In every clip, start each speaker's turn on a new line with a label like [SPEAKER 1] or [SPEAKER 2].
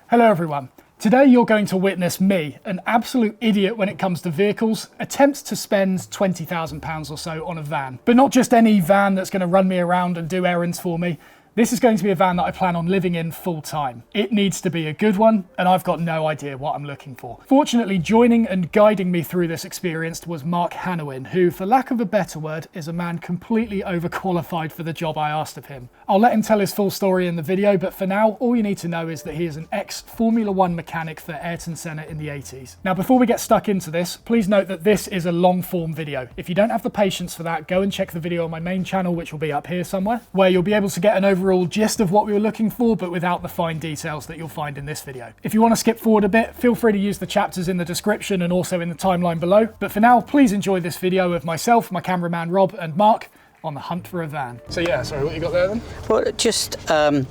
[SPEAKER 1] Hello everyone. Today you're going to witness me, an absolute idiot when it comes to vehicles, attempt to spend £20,000 or so on a van. But not just any van that's going to run me around and do errands for me. This is going to be a van that I plan on living in full time. It needs to be a good one, and I've got no idea what I'm looking for. Fortunately, joining and guiding me through this experience was Mark Hannawin, who, for lack of a better word, is a man completely overqualified for the job I asked of him. I'll let him tell his full story in the video, but for now, all you need to know is that he is an ex-Formula 1 mechanic for Ayrton Senna in the 80s. Now, before we get stuck into this, please note that this is a long-form video. If you don't have the patience for that, go and check the video on my main channel, which will be up here somewhere, where you'll be able to get an overall gist of what we were looking for, but without the fine details that you'll find in this video. If you want to skip forward a bit, feel free to use the chapters in the description and also in the timeline below. But for now, please enjoy this video of myself, my cameraman Rob, and Mark on the hunt for a van. So yeah, sorry, what you got there then?
[SPEAKER 2] Well, just, so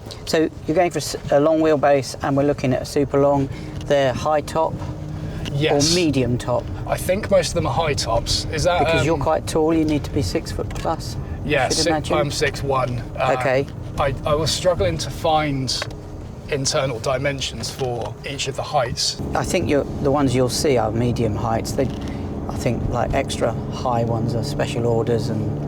[SPEAKER 2] you're going for a long wheelbase and we're looking at a super long. They're high top?
[SPEAKER 1] Yes.
[SPEAKER 2] Or medium top?
[SPEAKER 1] I think most of them are high tops. Is that
[SPEAKER 2] because you're quite tall, you need to be 6 foot plus?
[SPEAKER 1] Yeah, I'm 6'1".
[SPEAKER 2] Okay.
[SPEAKER 1] I was struggling to find internal dimensions for each of the heights.
[SPEAKER 2] I think the ones you'll see are medium heights. I think like extra high ones are special orders and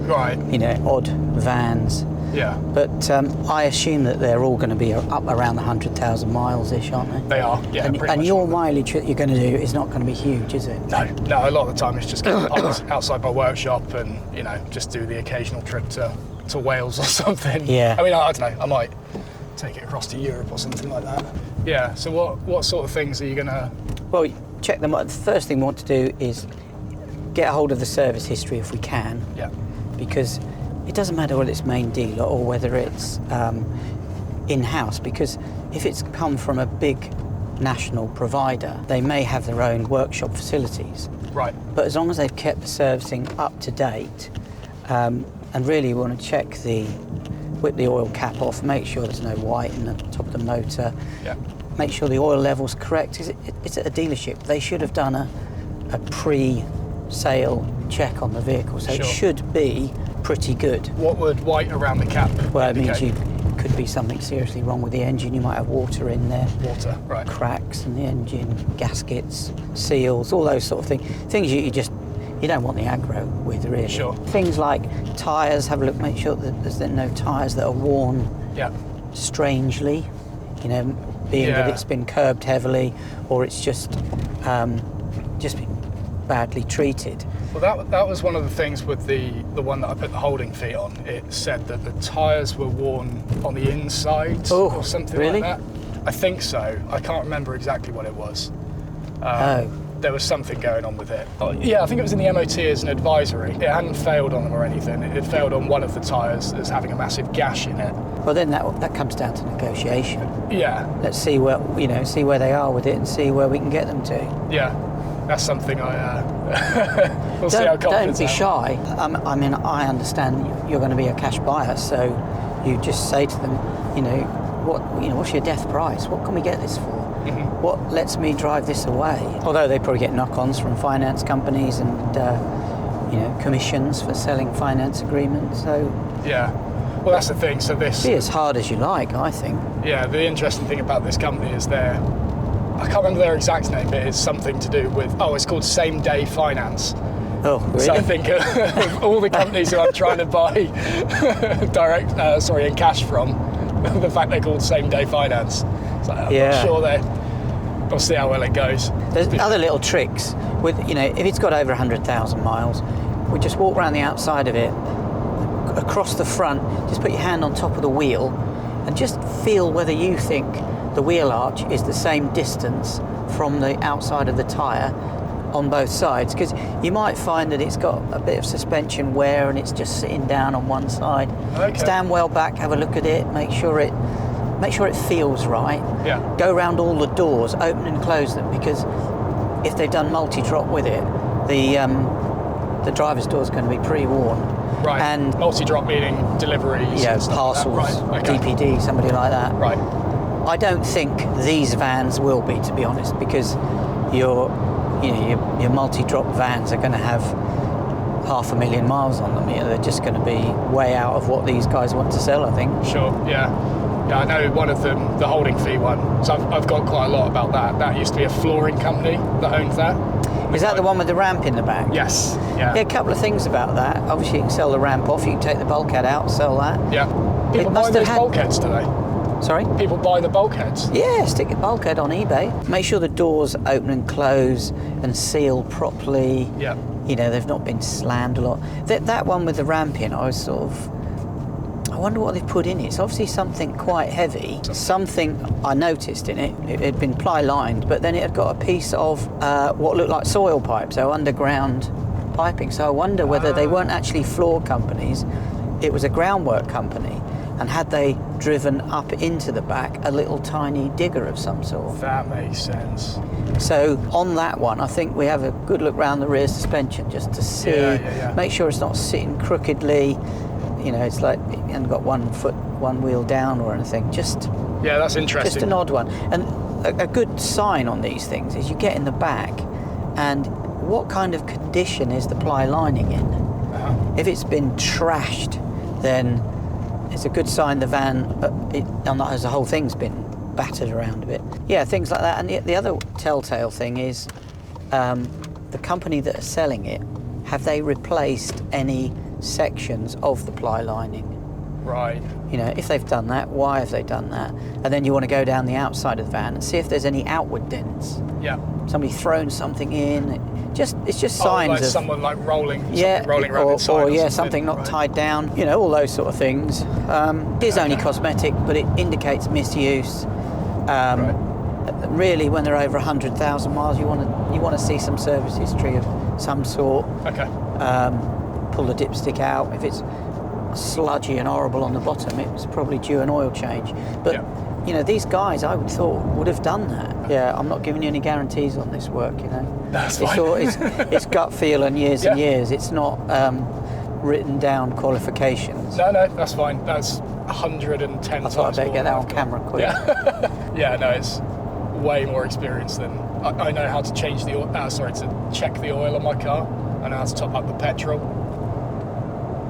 [SPEAKER 2] you know, odd vans.
[SPEAKER 1] Yeah.
[SPEAKER 2] But I assume that they're all going to be up around the 100,000 miles-ish, aren't they?
[SPEAKER 1] They are, yeah.
[SPEAKER 2] And your mileage that you're going to do is not going to be huge, is it?
[SPEAKER 1] No, a lot of the time it's just getting parked outside my workshop and, you know, just do the occasional trip to Wales or something.
[SPEAKER 2] Yeah.
[SPEAKER 1] I mean, I don't know, I might take it across to Europe or something like that. Yeah, so what sort of things are you going to...
[SPEAKER 2] Well, check them out. The first thing we want to do is get a hold of the service history if we can.
[SPEAKER 1] Yeah.
[SPEAKER 2] Because it doesn't matter whether it's main dealer or whether it's in-house, because if it's come from a big national provider, they may have their own workshop facilities.
[SPEAKER 1] Right.
[SPEAKER 2] But as long as they've kept the servicing up to date, and really we want to check whip the oil cap off, make sure there's no white in the top of the motor, make sure the oil level's correct, because it's at a dealership. They should have done a pre-sale check on the vehicle, so it should be pretty good.
[SPEAKER 1] What would white around the cap
[SPEAKER 2] Well, it
[SPEAKER 1] indicate?
[SPEAKER 2] means you could be something seriously wrong with the engine. You might have water in there.
[SPEAKER 1] Water, right.
[SPEAKER 2] Cracks in the engine, gaskets, seals, all those sort of things. Things you don't want the aggro with, really.
[SPEAKER 1] Sure.
[SPEAKER 2] Things like tyres, have a look, make sure that there's no tyres that are worn strangely, you know, being that it's been curbed heavily or it's just been badly treated.
[SPEAKER 1] Well, that was one of the things with the one that I put the holding feet on. It said that the tyres were worn on the inside or something like that. I think so. I can't remember exactly what it was. There was something going on with it. Yeah, I think it was in the MOT as an advisory. It hadn't failed on them or anything. It had failed on one of the tyres as having a massive gash in it.
[SPEAKER 2] Well, then that comes down to negotiation.
[SPEAKER 1] Yeah.
[SPEAKER 2] Let's see where they are with it and see where we can get them to.
[SPEAKER 1] Yeah, that's something we'll see how confident.
[SPEAKER 2] Don't be shy. I mean, I understand you're going to be a cash buyer, so you just say to them, what's your death price? What can we get this for? Mm-hmm. What lets me drive this away? Although they probably get knock-ons from finance companies and commissions for selling finance agreements. So
[SPEAKER 1] yeah, well, that's the thing. So this
[SPEAKER 2] be as hard as you like, I think. Yeah,
[SPEAKER 1] the interesting thing about this company is I can't remember their exact name, but it's something to do with it's called Same Day Finance.
[SPEAKER 2] Oh, really?
[SPEAKER 1] So I think of all the companies who I'm trying to buy in cash from, the fact they're called Same Day Finance. So I'm not sure we'll see how well it goes.
[SPEAKER 2] There's other little tricks with, if it's got over 100,000 miles, we just walk around the outside of it, across the front, just put your hand on top of the wheel and just feel whether you think the wheel arch is the same distance from the outside of the tyre on both sides, because you might find that it's got a bit of suspension wear and it's just sitting down on one side. Okay. Stand well back, have a look at it, make sure it feels right.
[SPEAKER 1] Yeah.
[SPEAKER 2] Go around all the doors, open and close them, because if they've done multi-drop with it, the driver's door is going to be pre-worn.
[SPEAKER 1] Right.
[SPEAKER 2] And
[SPEAKER 1] multi-drop meaning deliveries.
[SPEAKER 2] Yeah, parcels,
[SPEAKER 1] like that. Right. Okay.
[SPEAKER 2] DPD, somebody like that.
[SPEAKER 1] Right.
[SPEAKER 2] I don't think these vans will be, to be honest, because your multi-drop vans are going to have 500,000 miles on them. They're just going to be way out of what these guys want to sell, I think.
[SPEAKER 1] Sure, yeah. Yeah, I know one of them, the holding fee one. So I've got quite a lot about that. That used to be a flooring company that owns that.
[SPEAKER 2] Is that the one with the ramp in the back?
[SPEAKER 1] Yes. Yeah.
[SPEAKER 2] Yeah, a couple of things about that. Obviously, you can sell the ramp off. You can take the bulkhead out, sell that.
[SPEAKER 1] Yeah. People buy those bulkheads today.
[SPEAKER 2] Sorry?
[SPEAKER 1] People buy the bulkheads.
[SPEAKER 2] Yeah, stick your bulkhead on eBay. Make sure the doors open and close and seal properly.
[SPEAKER 1] Yeah.
[SPEAKER 2] You know, they've not been slammed a lot. That one with the ramp in, I wonder what they've put in it. It's obviously something quite heavy. Something I noticed in it. It had been ply lined, but then it had got a piece of what looked like soil pipe, so underground piping. So I wonder whether they weren't actually floor companies. It was a groundwork company, and had they driven up into the back a little tiny digger of some sort.
[SPEAKER 1] That makes sense.
[SPEAKER 2] So on that one, I think we have a good look round the rear suspension just to see, make sure it's not sitting crookedly. You know, it's like you haven't got 1 foot, 1 wheel down or anything.
[SPEAKER 1] Yeah, that's interesting.
[SPEAKER 2] Just an odd one. And a good sign on these things is you get in the back, and what kind of condition is the ply lining in? If it's been trashed, then it's a good sign the van, as the whole thing's been battered around a bit. Yeah, things like that. And the other telltale thing is the company that are selling it, have they replaced any sections of the ply lining?
[SPEAKER 1] Right.
[SPEAKER 2] You know, if they've done that, why have they done that? And then you want to go down the outside of the van and see if there's any outward dents.
[SPEAKER 1] Yeah.
[SPEAKER 2] Somebody thrown something in. It's just signs
[SPEAKER 1] like
[SPEAKER 2] of
[SPEAKER 1] someone like rolling around
[SPEAKER 2] or,
[SPEAKER 1] inside.
[SPEAKER 2] Or something not tied down. You know, all those sort of things. It is only cosmetic, but it indicates misuse. Really, when they're over 100,000 miles, you want to see some service history of some sort.
[SPEAKER 1] Okay.
[SPEAKER 2] Pull the dipstick out. If it's sludgy and horrible on the bottom, it's probably due an oil change. But you know, these guys, I would thought, would have done that. Yeah, I'm not giving you any guarantees on this work. You know,
[SPEAKER 1] that's fine.
[SPEAKER 2] It's gut feel and years and years. It's not written down qualifications.
[SPEAKER 1] No, that's fine. That's 110
[SPEAKER 2] I thought I'd better get that on camera quick.
[SPEAKER 1] Yeah, no, it's way more experience than I know how to change the oil. To check the oil on my car. I know how to top up the petrol.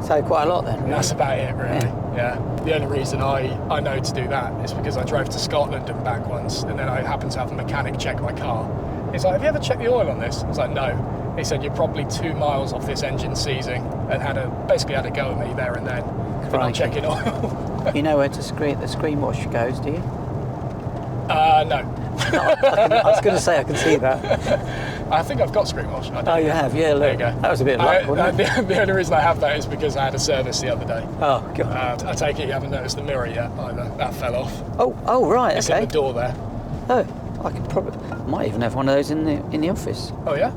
[SPEAKER 2] So quite a lot then. Really.
[SPEAKER 1] That's about it, really. Yeah. The only reason I know to do that is because I drove to Scotland and back once, and then I happened to have a mechanic check my car. He's like, "Have you ever checked the oil on this?" I was like, "No." He said, "You're probably 2 miles off this engine seizing," and basically had a go at me there and then for not checking oil.
[SPEAKER 2] You know where the screen wash goes, do you?
[SPEAKER 1] No.
[SPEAKER 2] I was going to say I can see that.
[SPEAKER 1] I think I've got screen wash.
[SPEAKER 2] Oh, you have? Yeah, look.
[SPEAKER 1] There you go.
[SPEAKER 2] That was a bit of luck, wasn't it?
[SPEAKER 1] The only reason I have that is because I had a service the other day.
[SPEAKER 2] Oh, God.
[SPEAKER 1] I take it you haven't noticed the mirror yet either. That fell off.
[SPEAKER 2] Oh, right,
[SPEAKER 1] it's
[SPEAKER 2] okay.
[SPEAKER 1] in the door there.
[SPEAKER 2] Oh, I might even have one of those in the office.
[SPEAKER 1] Oh, yeah?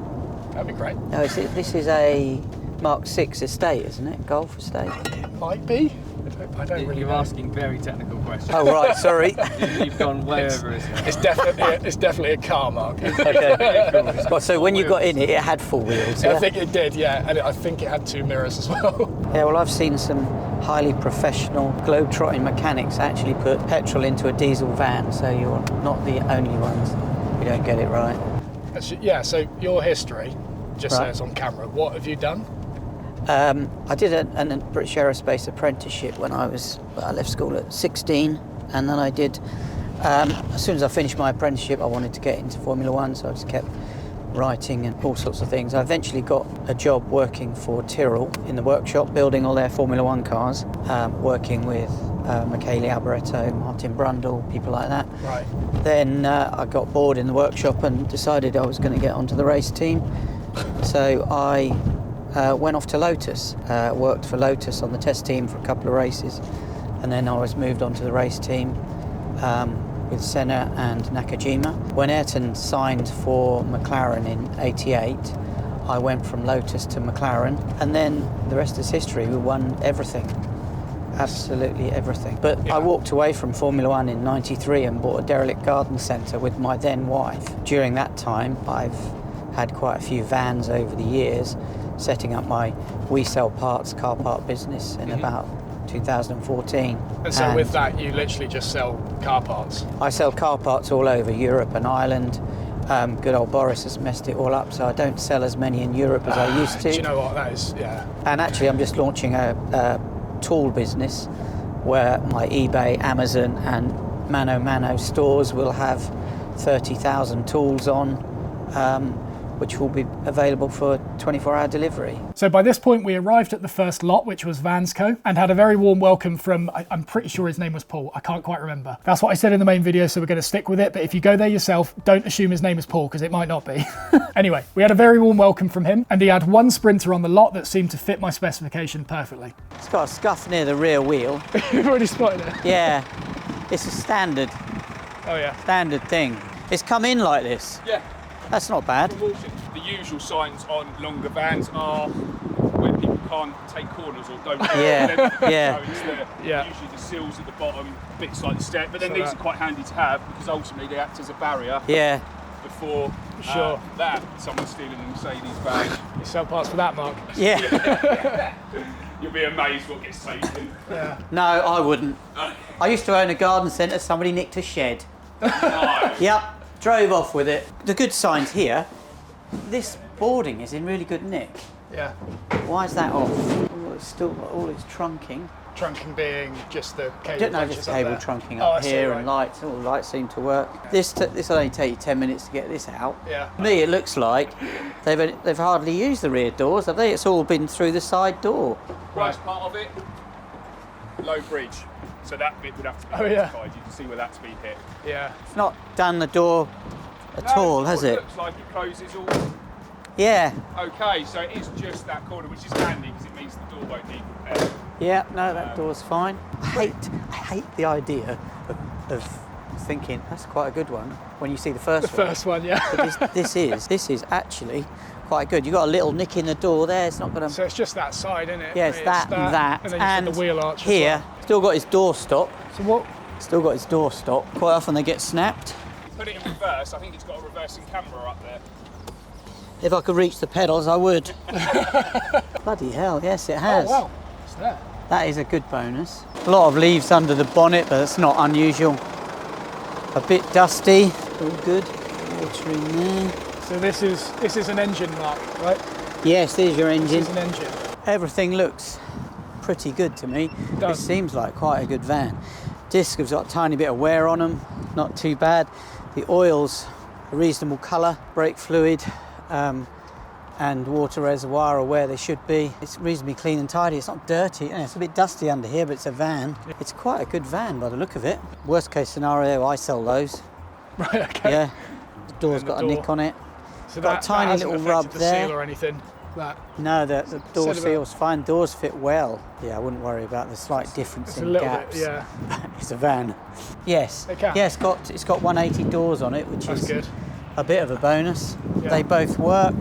[SPEAKER 1] That'd be great.
[SPEAKER 2] No, this is a Mark 6 estate, isn't it? Golf estate.
[SPEAKER 1] It might be. I don't really
[SPEAKER 3] You're
[SPEAKER 1] know.
[SPEAKER 3] asking very technical questions.
[SPEAKER 2] Oh, right, sorry.
[SPEAKER 3] You've gone way over it.
[SPEAKER 1] It's definitely a car, Mark.
[SPEAKER 2] Okay. Well, so when you got in it had 4 wheels, yeah?
[SPEAKER 1] I think it did, yeah. And I think it had 2 mirrors as well.
[SPEAKER 2] Yeah, well, I've seen some highly professional globe-trotting mechanics actually put petrol into a diesel van, so you're not the only ones who don't get it right.
[SPEAKER 1] Yeah, so your history, just so it's on camera, what have you done?
[SPEAKER 2] I did a British Aerospace apprenticeship when I left school at 16, and then I did, as soon as I finished my apprenticeship, I wanted to get into Formula One, so I just kept writing and all sorts of things. I eventually got a job working for Tyrrell in the workshop, building all their Formula One cars, working with Michele Alboreto, Martin Brundle, people like that.
[SPEAKER 1] Right.
[SPEAKER 2] Then I got bored in the workshop and decided I was going to get onto the race team, so I went off to Lotus, worked for Lotus on the test team for a couple of races, and then I was moved on to the race team with Senna and Nakajima. When Ayrton signed for McLaren in '88, I went from Lotus to McLaren, and then the rest is history. We won everything, absolutely everything. But I walked away from Formula One in '93 and bought a derelict garden centre with my then wife. During that time, I've had quite a few vans over the years, setting up my We Sell Parts car part business in about 2014.
[SPEAKER 1] And so with that, you literally just sell car parts?
[SPEAKER 2] I sell car parts all over Europe and Ireland. Good old Boris has messed it all up, so I don't sell as many in Europe as I used to.
[SPEAKER 1] Do you know what that is? Yeah.
[SPEAKER 2] And actually, I'm just launching a tool business where my eBay, Amazon and Mano stores will have 30,000 tools on, which will be available for 24-hour delivery.
[SPEAKER 1] So by this point we arrived at the first lot, which was Vansco, and had a very warm welcome from, I'm pretty sure his name was Paul, I can't quite remember. That's what I said in the main video, so we're going to stick with it, but if you go there yourself, don't assume his name is Paul, because it might not be. Anyway, we had a very warm welcome from him, and he had one Sprinter on the lot that seemed to fit my specification perfectly.
[SPEAKER 2] It's got a scuff near the rear wheel.
[SPEAKER 1] You've already spotted it?
[SPEAKER 2] Yeah, it's a standard thing. It's come in like this.
[SPEAKER 3] Yeah.
[SPEAKER 2] That's not bad.
[SPEAKER 3] The usual signs on longer vans are where people can't take corners or don't.
[SPEAKER 2] Yeah, yeah.
[SPEAKER 3] So it's usually the sills at the bottom, bits like the step. But then
[SPEAKER 1] So
[SPEAKER 3] these
[SPEAKER 1] that-
[SPEAKER 3] are quite handy to have because ultimately they act as a barrier
[SPEAKER 2] Yeah.
[SPEAKER 3] before
[SPEAKER 1] Sure.
[SPEAKER 3] that someone's stealing a Mercedes van.
[SPEAKER 1] You sell parts for that, Mark?
[SPEAKER 2] Yeah.
[SPEAKER 3] You'll be amazed what gets taken.
[SPEAKER 2] No, I wouldn't. I used to own a garden centre, somebody nicked a shed. Yep, drove off with it. The good signs here, this boarding is in really good nick.
[SPEAKER 1] Yeah.
[SPEAKER 2] Why is that off? Oh, it's still got all its trunking.
[SPEAKER 1] Trunking being just the cable
[SPEAKER 2] Don't know,
[SPEAKER 1] bunches
[SPEAKER 2] just
[SPEAKER 1] up
[SPEAKER 2] cable
[SPEAKER 1] there.
[SPEAKER 2] trunking
[SPEAKER 1] Oh,
[SPEAKER 2] up
[SPEAKER 1] I see,
[SPEAKER 2] here
[SPEAKER 1] right.
[SPEAKER 2] and lights. All the lights seem to work. This will only take you 10 minutes to get this out.
[SPEAKER 1] Yeah.
[SPEAKER 2] To me, it looks like they've hardly used the rear doors, have they? It's all been through the side door.
[SPEAKER 3] Worst part of it, low bridge. So that bit would have to be
[SPEAKER 1] Oh, yeah.
[SPEAKER 3] rectified. You can see where that's been hit.
[SPEAKER 1] Yeah.
[SPEAKER 2] It's not done the door at all, has it?
[SPEAKER 3] Looks like it closes all
[SPEAKER 2] Yeah.
[SPEAKER 3] okay. So it is just that corner, which is handy because it means the door won't need repair.
[SPEAKER 2] Yeah, no, that door's fine. I hate the idea of thinking that's quite a good one when you see the first one.
[SPEAKER 1] First one, yeah.
[SPEAKER 2] But this is actually quite good. You've got a little nick in the door there. It's not going to.
[SPEAKER 1] So it's just that side, isn't it?
[SPEAKER 2] Yeah, it's that and that.
[SPEAKER 1] And then you've got the wheel arch as
[SPEAKER 2] here, still got his door stop.
[SPEAKER 1] well. So what?
[SPEAKER 2] Still got his door stop. Quite often they get snapped.
[SPEAKER 3] Put it in reverse. I think it's got a reversing camera up there.
[SPEAKER 2] If I could reach the pedals, I would. Bloody hell, yes, it has.
[SPEAKER 1] Oh, wow. It's there.
[SPEAKER 2] That is a good bonus. A lot of leaves under the bonnet, but that's not unusual. A bit dusty, all good. Water in there.
[SPEAKER 1] So this is an engine, Mark, right?
[SPEAKER 2] Yes, there's your
[SPEAKER 1] This
[SPEAKER 2] engine.
[SPEAKER 1] is an engine.
[SPEAKER 2] Everything looks pretty good to me. It
[SPEAKER 1] does.
[SPEAKER 2] seems like quite a good van. Discs have got a tiny bit of wear on them, not too bad. The oil's a reasonable colour, brake fluid and water reservoir are where they should be. It's reasonably clean and tidy. It's not dirty. It's a bit dusty under here, but it's a van. It's quite a good van by the look of it. Worst case scenario, I sell those.
[SPEAKER 1] Right, okay.
[SPEAKER 2] Yeah, the door's
[SPEAKER 1] And the
[SPEAKER 2] got
[SPEAKER 1] door.
[SPEAKER 2] a nick on it.
[SPEAKER 1] So
[SPEAKER 2] Got a tiny
[SPEAKER 1] hasn't
[SPEAKER 2] little
[SPEAKER 1] affected
[SPEAKER 2] rub
[SPEAKER 1] the
[SPEAKER 2] there.
[SPEAKER 1] seal or anything. That.
[SPEAKER 2] No, the door
[SPEAKER 1] Said about-
[SPEAKER 2] seal's fine. Doors fit well. Yeah, I wouldn't worry about the slight difference
[SPEAKER 1] It's
[SPEAKER 2] in
[SPEAKER 1] a little
[SPEAKER 2] gaps.
[SPEAKER 1] bit, yeah.
[SPEAKER 2] It's a van. Yes.
[SPEAKER 1] They can.
[SPEAKER 2] Yeah, it's got 180 doors on it, which
[SPEAKER 1] That's
[SPEAKER 2] is
[SPEAKER 1] good.
[SPEAKER 2] a bit of a bonus.
[SPEAKER 1] Yeah.
[SPEAKER 2] They both work.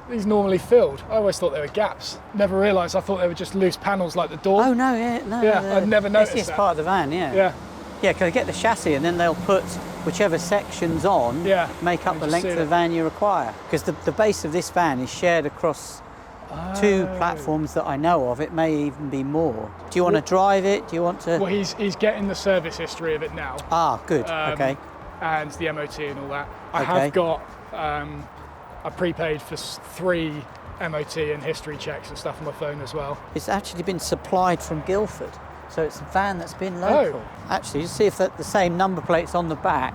[SPEAKER 1] These normally filled. I always thought they were gaps. Never realised. I thought they were just loose panels like the door.
[SPEAKER 2] Oh no, yeah, no.
[SPEAKER 1] Yeah, I'd never noticed
[SPEAKER 2] It's
[SPEAKER 1] that.
[SPEAKER 2] part of the van, yeah.
[SPEAKER 1] Yeah.
[SPEAKER 2] Yeah, because they get the chassis and then they'll put whichever sections on,
[SPEAKER 1] Yeah,
[SPEAKER 2] make up
[SPEAKER 1] and
[SPEAKER 2] the
[SPEAKER 1] just
[SPEAKER 2] length
[SPEAKER 1] seal
[SPEAKER 2] of the
[SPEAKER 1] it.
[SPEAKER 2] van you require. Because the base of this van is shared across two platforms that I know of. It may even be more. Do you want to drive it? Do you want to?
[SPEAKER 1] Well, he's getting the service history of it now.
[SPEAKER 2] Ah, good. Okay.
[SPEAKER 1] And the MOT and all that. I
[SPEAKER 2] Okay.
[SPEAKER 1] have got I prepaid for 3 MOT and history checks and stuff on my phone as well.
[SPEAKER 2] It's actually been supplied from Guildford. So it's a van that's been local. Actually, just see if the same number plate's on the back.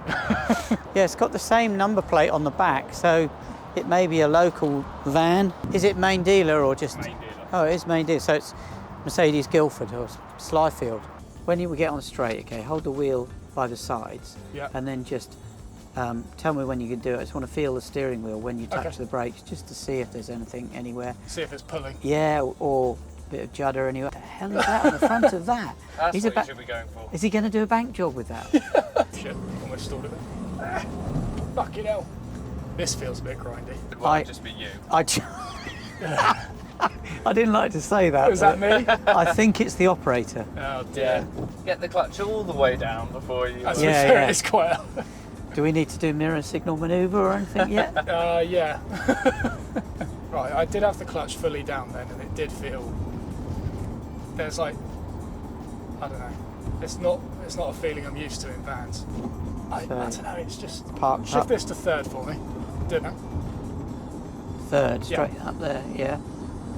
[SPEAKER 2] Yeah, it's got the same number plate on the back, so it may be a local van. Is it main dealer or just?
[SPEAKER 3] Main dealer.
[SPEAKER 2] Oh, it is main dealer. So it's Mercedes Guildford or Slyfield. When you get on straight, okay, hold the wheel by the sides,
[SPEAKER 1] Yeah.
[SPEAKER 2] and then just tell me when you can do it. I just want to feel the steering wheel when you touch
[SPEAKER 1] Okay.
[SPEAKER 2] the brakes, just to see if there's anything anywhere.
[SPEAKER 1] See if it's pulling.
[SPEAKER 2] Yeah, or a bit of judder anywhere. What the hell is that on the front of that?
[SPEAKER 3] That's
[SPEAKER 2] He's
[SPEAKER 3] what
[SPEAKER 2] about-
[SPEAKER 3] you should be going for.
[SPEAKER 2] Is he going to do a bank job with that?
[SPEAKER 1] Shit, almost stalled it. Fucking hell. This feels a bit grindy.
[SPEAKER 3] It might just be you.
[SPEAKER 2] I didn't like to say that.
[SPEAKER 1] Was that
[SPEAKER 2] but
[SPEAKER 1] me?
[SPEAKER 2] I think it's the operator.
[SPEAKER 1] Oh dear.
[SPEAKER 3] Get the clutch all the way down before you.
[SPEAKER 1] That's
[SPEAKER 2] Yeah,
[SPEAKER 1] fair,
[SPEAKER 2] yeah.
[SPEAKER 1] it's quite
[SPEAKER 2] Do we need to do mirror signal manoeuvre or anything yet?
[SPEAKER 1] yeah. Right, I did have the clutch fully down then and it did feel there's like I don't know. It's not a feeling I'm used to in vans. I don't know, it's just
[SPEAKER 2] Park
[SPEAKER 1] shift
[SPEAKER 2] up.
[SPEAKER 1] this to third for me. Didn't it?
[SPEAKER 2] Third,
[SPEAKER 1] Yeah.
[SPEAKER 2] straight up there, yeah.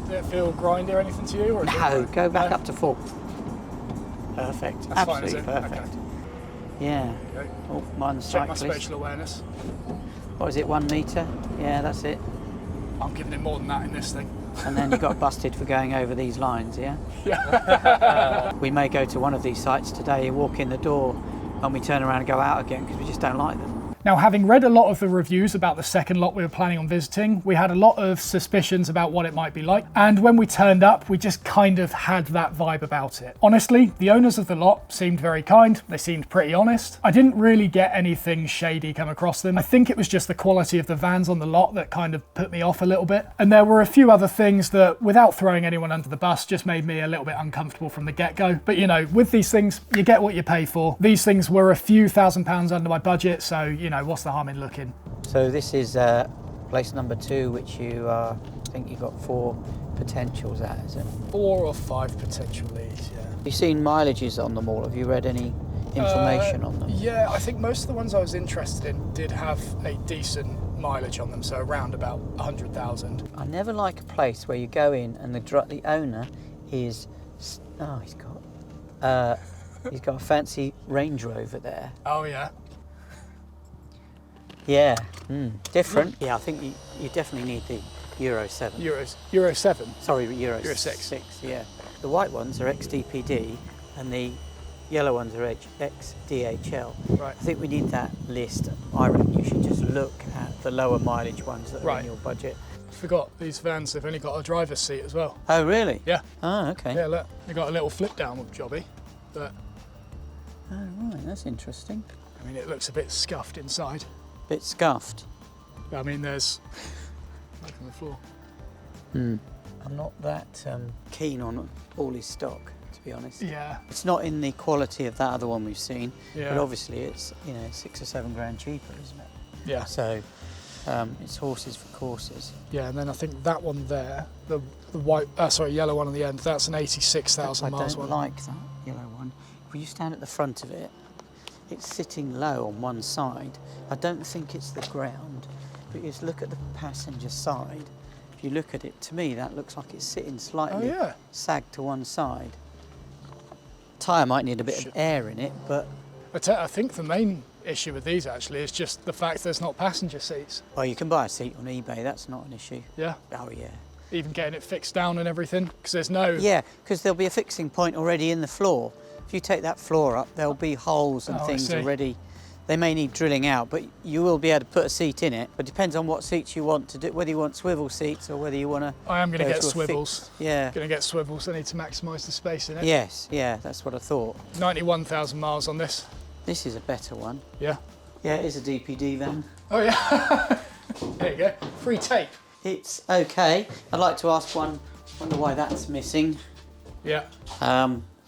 [SPEAKER 1] Did it feel grindy or anything to you? Or is
[SPEAKER 2] No,
[SPEAKER 1] it,
[SPEAKER 2] go back
[SPEAKER 1] no?
[SPEAKER 2] up to fourth. Perfect.
[SPEAKER 1] That's fine, is
[SPEAKER 2] Absolutely
[SPEAKER 1] it?
[SPEAKER 2] perfect.
[SPEAKER 1] Okay.
[SPEAKER 2] Yeah.
[SPEAKER 1] Okay.
[SPEAKER 2] Oh, mine's
[SPEAKER 1] Check my
[SPEAKER 2] cyclist.
[SPEAKER 1] spatial awareness.
[SPEAKER 2] What is it, 1 metre? Yeah, that's it.
[SPEAKER 1] I'm giving it more than that in this thing.
[SPEAKER 2] And then you got busted for going over these lines, yeah?
[SPEAKER 1] Yeah.
[SPEAKER 2] We may go to one of these sites today, walk in the door, and we turn around and go out again because we just don't like them.
[SPEAKER 1] Now, having read a lot of the reviews about the second lot we were planning on visiting, we had a lot of suspicions about what it might be like. And when we turned up, we just kind of had that vibe about it. Honestly, the owners of the lot seemed very kind. They seemed pretty honest. I didn't really get anything shady come across them. I think it was just the quality of the vans on the lot that kind of put me off a little bit. And there were a few other things that, without throwing anyone under the bus, just made me a little bit uncomfortable from the get-go. But you know, with these things, you get what you pay for. These things were a few £1,000s under my budget, so you know, what's the harm in looking?
[SPEAKER 2] So this is place number 2, which you think you got 4 potentials at, is it?
[SPEAKER 1] 4 or 5 potential leads, yeah.
[SPEAKER 2] Have you seen mileages on them all? Have you read any information on them?
[SPEAKER 1] Yeah, I think most of the ones I was interested in did have a decent mileage on them, so around about 100,000.
[SPEAKER 2] I never like a place where you go in and the owner is, oh, he's got a fancy Range Rover there.
[SPEAKER 1] Oh yeah.
[SPEAKER 2] Yeah, different. Yeah, I think you definitely need the Euro 7.
[SPEAKER 1] Euro 7?
[SPEAKER 2] Sorry, Euro
[SPEAKER 1] 6.
[SPEAKER 2] Yeah. The white ones are XDPD and the yellow ones are XDHL.
[SPEAKER 1] Right.
[SPEAKER 2] I think we need that list. I reckon you should just look at the lower mileage ones that are in your budget.
[SPEAKER 1] I forgot, these vans have only got a driver's seat as well.
[SPEAKER 2] Oh, really?
[SPEAKER 1] Yeah.
[SPEAKER 2] Oh, okay.
[SPEAKER 1] Yeah, look, they've got a little flip down jobby, but...
[SPEAKER 2] Oh, right, that's interesting.
[SPEAKER 1] I mean, it looks a bit scuffed inside.
[SPEAKER 2] Bit scuffed.
[SPEAKER 1] I mean, there's... Look on the floor.
[SPEAKER 2] I'm not that keen on all his stock, to be honest.
[SPEAKER 1] Yeah.
[SPEAKER 2] It's not in the quality of that other one we've seen,
[SPEAKER 1] Yeah.
[SPEAKER 2] but obviously it's, you know, 6 or 7 grand cheaper, isn't it?
[SPEAKER 1] Yeah.
[SPEAKER 2] So it's horses for courses.
[SPEAKER 1] Yeah, and then I think that one there, the white, yellow one on the end, that's an 86,000 miles
[SPEAKER 2] I
[SPEAKER 1] one.
[SPEAKER 2] don't like that yellow one. If you stand at the front of it, it's sitting low on one side. I don't think it's the ground, but you just look at the passenger side. If you look at it, to me, that looks like it's sitting slightly sagged to one side. Tyre might need a bit of air in it, but...
[SPEAKER 1] I think the main issue with these actually is just the fact there's not passenger seats.
[SPEAKER 2] Well, you can buy a seat on eBay, that's not an issue.
[SPEAKER 1] Yeah.
[SPEAKER 2] Oh, yeah.
[SPEAKER 1] Even getting it fixed down and everything, because there's no...
[SPEAKER 2] Yeah, because there'll be a fixing point already in the floor. If you take that floor up, there'll be holes and things already. They may need drilling out, but you will be able to put a seat in it. But it depends on what seats you want to do, whether you want swivel seats or whether you want to...
[SPEAKER 1] I am going to get swivels.
[SPEAKER 2] Yeah.
[SPEAKER 1] Going to get swivels. I need to maximise the space in it.
[SPEAKER 2] Yes, yeah, that's what I thought.
[SPEAKER 1] 91,000 miles on this.
[SPEAKER 2] This is a better one.
[SPEAKER 1] Yeah.
[SPEAKER 2] Yeah, it is a DPD van.
[SPEAKER 1] Oh yeah. There you go. Free tape.
[SPEAKER 2] It's okay. I'd like to ask one, wonder why that's missing.
[SPEAKER 1] Yeah.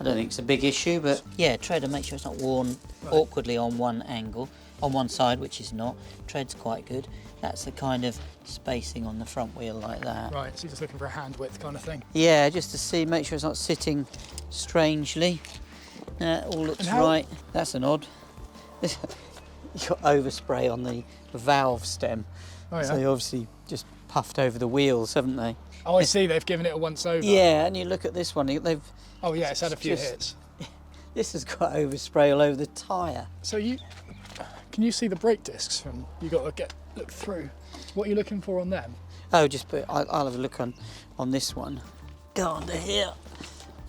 [SPEAKER 2] I don't think it's a big issue, but yeah, tread and make sure it's not worn awkwardly on one angle, on one side, which is not. Tread's quite good. That's the kind of spacing on the front wheel like that.
[SPEAKER 1] Right, so you're just looking for a hand width kind of thing.
[SPEAKER 2] Yeah, just to see, make sure it's not sitting strangely. All looks right. That's an odd. You got overspray on the valve stem.
[SPEAKER 1] Oh yeah.
[SPEAKER 2] So they obviously just puffed over the wheels, haven't they?
[SPEAKER 1] Oh, I see. They've given it a once over.
[SPEAKER 2] Yeah, and you look at this one. They've.
[SPEAKER 1] Oh yeah, it's had a few hits.
[SPEAKER 2] This has got overspray all over the tyre.
[SPEAKER 1] So can you see the brake discs? From you got to look through. What are you looking for on them?
[SPEAKER 2] Oh, just I'll have a look on this one. Go under here.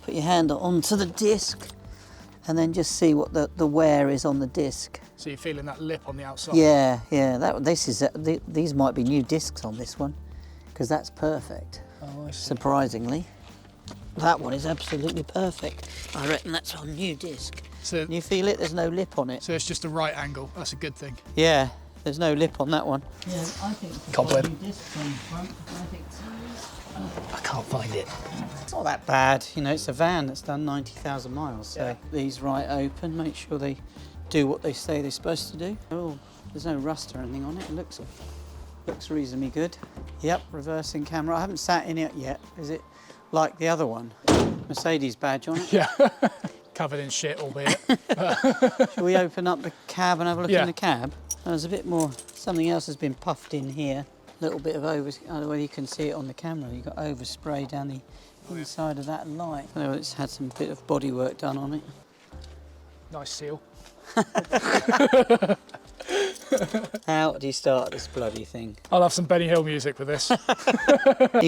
[SPEAKER 2] Put your hand onto the disc, and then just see what the wear is on the disc.
[SPEAKER 1] So you're feeling that lip on the outside.
[SPEAKER 2] Yeah, yeah. These might be new discs on this one, because that's perfect.
[SPEAKER 1] Oh, I see.
[SPEAKER 2] Surprisingly. That one is absolutely perfect. I reckon that's on new disc.
[SPEAKER 1] So
[SPEAKER 2] you feel it? There's no lip on it.
[SPEAKER 1] So it's just a right angle. That's a good thing.
[SPEAKER 2] Yeah, there's no lip on that one. Yeah, I think
[SPEAKER 1] Cobweb.
[SPEAKER 2] new discs on the front. I think
[SPEAKER 1] I can't find it.
[SPEAKER 2] it's not that bad. You know, it's a van that's done 90,000 miles. So these right open. Make sure they do what they say they're supposed to do. Oh, there's no rust or anything on it. It looks reasonably good. Yep, reversing camera. I haven't sat in it yet. Is it like the other one? Mercedes badge on it.
[SPEAKER 1] Yeah. Covered in shit, albeit.
[SPEAKER 2] Shall we open up the cab and have a look in the cab? There's a bit more, something else has been puffed in here. A little bit of I don't know whether you can see it on the camera. You've got overspray down the inside of that light. Oh, it's had some bit of bodywork done on it.
[SPEAKER 1] Nice seal.
[SPEAKER 2] How do you start this bloody thing?
[SPEAKER 1] I'll have some Benny Hill music with this.
[SPEAKER 2] You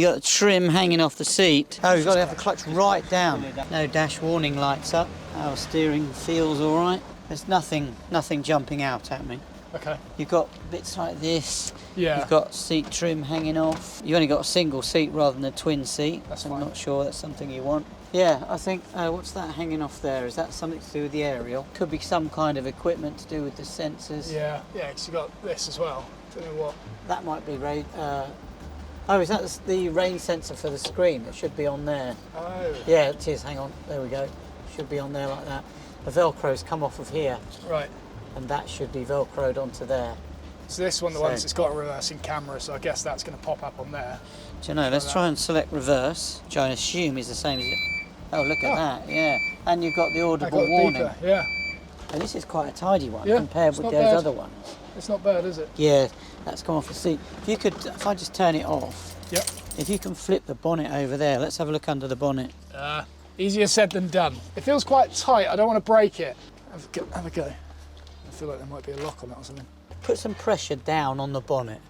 [SPEAKER 2] got the trim hanging off the seat. Oh, you've got to have the clutch right down. No dash warning lights up. Our steering feels all right. There's nothing jumping out at me.
[SPEAKER 1] Okay.
[SPEAKER 2] You've got bits like this.
[SPEAKER 1] Yeah.
[SPEAKER 2] You've got seat trim hanging off. You've only got a single seat rather than a twin seat.
[SPEAKER 1] That's
[SPEAKER 2] I'm
[SPEAKER 1] fine.
[SPEAKER 2] not sure that's something you want. Yeah, I think, what's that hanging off there? Is that something to do with the aerial? Could be some kind of equipment to do with the sensors.
[SPEAKER 1] Yeah, because you got this as well. Don't know what.
[SPEAKER 2] That might be rain. Oh, is that the rain sensor for the screen? It should be on there.
[SPEAKER 1] Oh.
[SPEAKER 2] Yeah, it is. Hang on. There we go. Should be on there like that. The Velcro's come off of here,
[SPEAKER 1] Right.
[SPEAKER 2] and that should be Velcroed onto there.
[SPEAKER 1] So this one, the ones that's got a reversing camera, so I guess that's going to pop up on there.
[SPEAKER 2] Do you know? Let's try and select reverse, which I assume is the same as it. Oh, look at that. Yeah, and you've got the
[SPEAKER 1] I
[SPEAKER 2] audible
[SPEAKER 1] got a
[SPEAKER 2] warning.
[SPEAKER 1] beeper, yeah.
[SPEAKER 2] And this is quite a tidy one
[SPEAKER 1] Yeah,
[SPEAKER 2] compared
[SPEAKER 1] it's
[SPEAKER 2] with
[SPEAKER 1] not
[SPEAKER 2] those
[SPEAKER 1] bad.
[SPEAKER 2] other ones.
[SPEAKER 1] It's not bad, is it?
[SPEAKER 2] Yeah, that's come off the seat. If I just turn it off.
[SPEAKER 1] Yep.
[SPEAKER 2] If you can flip the bonnet over there, let's have a look under the bonnet.
[SPEAKER 1] Easier said than done. It feels quite tight. I don't want to break it. Have a go. I feel like there might be a lock on it or something.
[SPEAKER 2] Put some pressure down on the bonnet.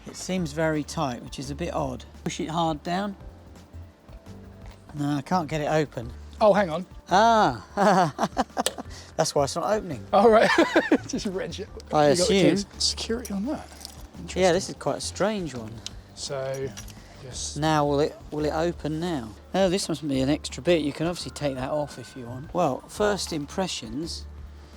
[SPEAKER 2] It seems very tight, which is a bit odd. Push it hard down. No, I can't get it open.
[SPEAKER 1] Oh, hang on.
[SPEAKER 2] Ah, that's why it's not opening.
[SPEAKER 1] All right. Just wrench it.
[SPEAKER 2] I
[SPEAKER 1] You got the
[SPEAKER 2] assume.
[SPEAKER 1] keys? Security on that.
[SPEAKER 2] Yeah, this is quite a strange one.
[SPEAKER 1] So, just
[SPEAKER 2] Now, will it open now? Oh, this must be an extra bit. You can obviously take that off if you want. Well, first impressions,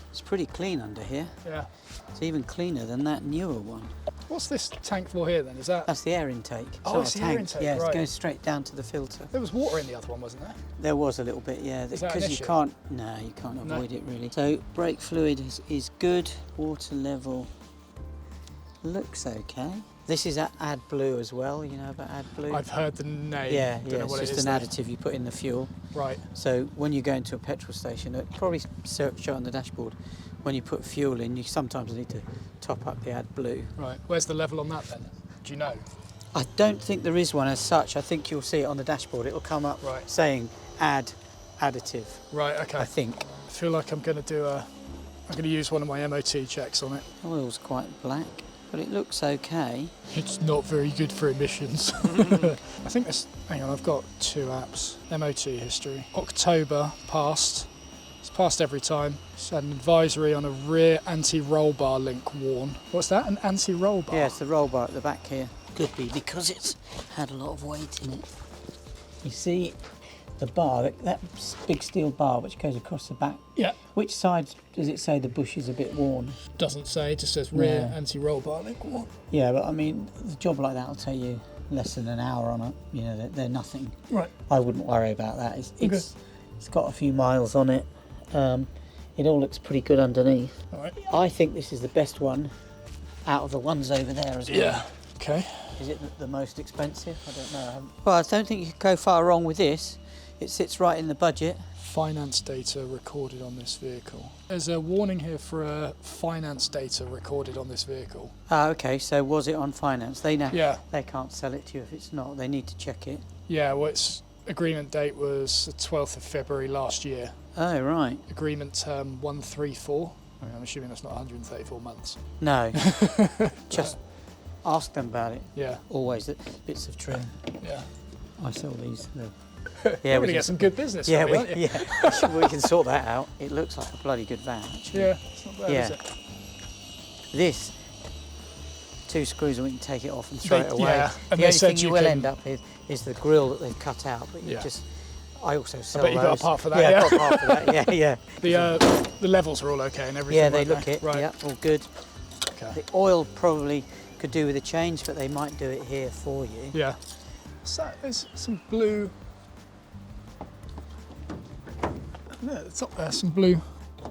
[SPEAKER 2] it's pretty clean under here.
[SPEAKER 1] yeah.
[SPEAKER 2] It's even cleaner than that newer one.
[SPEAKER 1] What's this tank for here then? Is that?
[SPEAKER 2] That's the air intake.
[SPEAKER 1] Oh,
[SPEAKER 2] not
[SPEAKER 1] it's
[SPEAKER 2] a
[SPEAKER 1] the air
[SPEAKER 2] tank.
[SPEAKER 1] intake,
[SPEAKER 2] Yeah,
[SPEAKER 1] right.
[SPEAKER 2] it goes straight down to the filter.
[SPEAKER 1] There was water in the other one, wasn't there?
[SPEAKER 2] There was a little bit, yeah,
[SPEAKER 1] Is that an
[SPEAKER 2] because you
[SPEAKER 1] issue?
[SPEAKER 2] can't. No, you can't
[SPEAKER 1] No.
[SPEAKER 2] avoid it really. So brake fluid is good. Water level looks okay. This is AdBlue as well. You know about AdBlue?
[SPEAKER 1] I've heard the name.
[SPEAKER 2] Yeah,
[SPEAKER 1] Don't
[SPEAKER 2] yeah.
[SPEAKER 1] know
[SPEAKER 2] It's
[SPEAKER 1] what it
[SPEAKER 2] just
[SPEAKER 1] is
[SPEAKER 2] an
[SPEAKER 1] though.
[SPEAKER 2] additive you put in the fuel.
[SPEAKER 1] Right.
[SPEAKER 2] So when you go into a petrol station, it probably show on the dashboard. When you put fuel in, you sometimes need to top up the AdBlue.
[SPEAKER 1] Right. Where's the level on that then? Do you know?
[SPEAKER 2] I don't think there is one as such. I think you'll see it on the dashboard. It'll come up
[SPEAKER 1] Right.
[SPEAKER 2] saying add additive.
[SPEAKER 1] Right. Okay.
[SPEAKER 2] I think.
[SPEAKER 1] I feel like I'm going to use one of my MOT checks on it.
[SPEAKER 2] The oil's quite black, but it looks okay.
[SPEAKER 1] It's not very good for emissions. I think this. Hang on, I've got 2 apps. MOT history. October passed. It's passed every time. It's had an advisory on a rear anti-roll bar link worn. What's that? An anti-roll bar?
[SPEAKER 2] Yeah, it's the roll bar at the back here. Could be because it's had a lot of weight in it. You see the bar, that big steel bar which goes across the back.
[SPEAKER 1] Yeah.
[SPEAKER 2] Which side does it say the bush is a bit worn?
[SPEAKER 1] Doesn't say. It just says rear
[SPEAKER 2] Yeah.
[SPEAKER 1] anti-roll bar link worn.
[SPEAKER 2] Yeah, but I mean, a job like that will take you less than an hour on it. You know, they're nothing.
[SPEAKER 1] Right.
[SPEAKER 2] I wouldn't worry about that. It's got a few miles on it. It all looks pretty good underneath.
[SPEAKER 1] All right.
[SPEAKER 2] I think this is the best one out of the ones over there as well.
[SPEAKER 1] Yeah. Okay.
[SPEAKER 2] Is it the most expensive? I don't know. Well, I don't think you could go far wrong with this. It sits right in the budget.
[SPEAKER 1] Finance data recorded on this vehicle. There's a warning here for finance data recorded on this vehicle.
[SPEAKER 2] Ah, okay. So was it on finance? They know.
[SPEAKER 1] Yeah.
[SPEAKER 2] They can't sell it to you if it's not. They need to check it.
[SPEAKER 1] Yeah. Well, its agreement date was the 12th of February last year.
[SPEAKER 2] Oh, right.
[SPEAKER 1] Agreement term 134. I mean, I'm assuming that's not 134 months.
[SPEAKER 2] No. Just ask them about it.
[SPEAKER 1] Yeah.
[SPEAKER 2] Always bits of trim.
[SPEAKER 1] Yeah.
[SPEAKER 2] I sell these.
[SPEAKER 1] You're
[SPEAKER 2] Yeah,
[SPEAKER 1] going to get some good business
[SPEAKER 2] Yeah,
[SPEAKER 1] from me, aren't you?
[SPEAKER 2] we can sort that out. It looks like a bloody good van, actually.
[SPEAKER 1] Yeah, it's not bad,
[SPEAKER 2] Yeah.
[SPEAKER 1] is it?
[SPEAKER 2] This, 2 screws and we can take it off and throw
[SPEAKER 1] They-
[SPEAKER 2] it away.
[SPEAKER 1] yeah, and
[SPEAKER 2] The
[SPEAKER 1] they
[SPEAKER 2] only
[SPEAKER 1] said
[SPEAKER 2] thing you
[SPEAKER 1] you
[SPEAKER 2] will
[SPEAKER 1] can-
[SPEAKER 2] end up with is the grill that they've cut out, but you
[SPEAKER 1] Yeah.
[SPEAKER 2] I also sell
[SPEAKER 1] bet you got a
[SPEAKER 2] those.
[SPEAKER 1] part for that,
[SPEAKER 2] Yeah,
[SPEAKER 1] yeah?
[SPEAKER 2] I've got a part for that, yeah.
[SPEAKER 1] The levels are all okay and everything.
[SPEAKER 2] Yeah, they
[SPEAKER 1] like
[SPEAKER 2] look
[SPEAKER 1] that.
[SPEAKER 2] it,
[SPEAKER 1] Right.
[SPEAKER 2] yeah, all good.
[SPEAKER 1] Okay.
[SPEAKER 2] The oil probably could do with a change, but they might do it here for you.
[SPEAKER 1] Yeah. So there's some blue. No, it's up there. Some blue.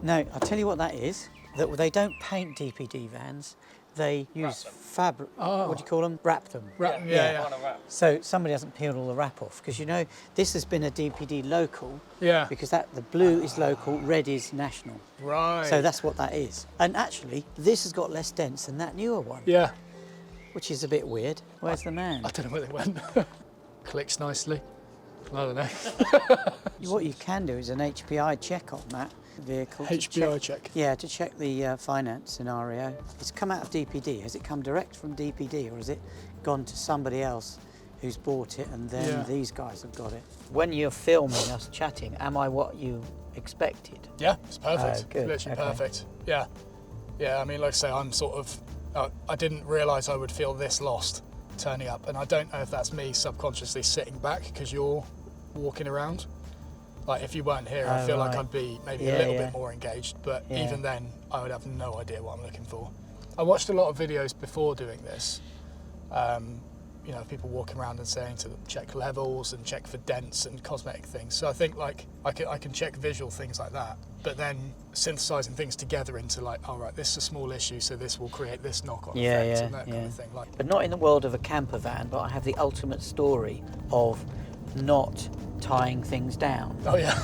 [SPEAKER 2] No, I'll tell you what that is. That they don't paint DPD vans. They use fabric.
[SPEAKER 1] Oh.
[SPEAKER 2] What do you call them? Wrap them.
[SPEAKER 1] Yeah.
[SPEAKER 2] So somebody hasn't peeled all the wrap off because you know this has been a DPD local
[SPEAKER 1] Yeah.
[SPEAKER 2] because the blue is local, red is national.
[SPEAKER 1] Right.
[SPEAKER 2] So that's what that is. And actually, this has got less dents than that newer one,
[SPEAKER 1] Yeah.
[SPEAKER 2] which is a bit weird. Where's the man?
[SPEAKER 1] I don't know where they went. Clicks nicely. I don't know.
[SPEAKER 2] What you can do is an HPI check on that. the vehicle.
[SPEAKER 1] HPI check.
[SPEAKER 2] Yeah, to check the finance scenario. It's come out of DPD. Has it come direct from DPD or has it gone to somebody else who's bought it and then these guys have got it? When you're filming us chatting, am I what you expected?
[SPEAKER 1] Yeah, it's perfect.
[SPEAKER 2] Good.
[SPEAKER 1] Literally
[SPEAKER 2] Okay.
[SPEAKER 1] perfect. Yeah. Yeah, I mean, like I say, I'm sort of, I didn't realise I would feel this lost turning up. And I don't know if that's me subconsciously sitting back because you're walking around. Like if you weren't here, I feel like I'd be maybe a little bit more engaged, but even then I would have no idea what I'm looking for. I watched a lot of videos before doing this, you know, people walking around and saying to check levels and check for dents and cosmetic things. So I think like I can check visual things like that, but then synthesizing things together into like, all right, this is a small issue, so this will create this knock-on effect and that kind of thing. Like,
[SPEAKER 2] but not in the world of a camper van, but I have the ultimate story of not tying things down.
[SPEAKER 1] oh yeah.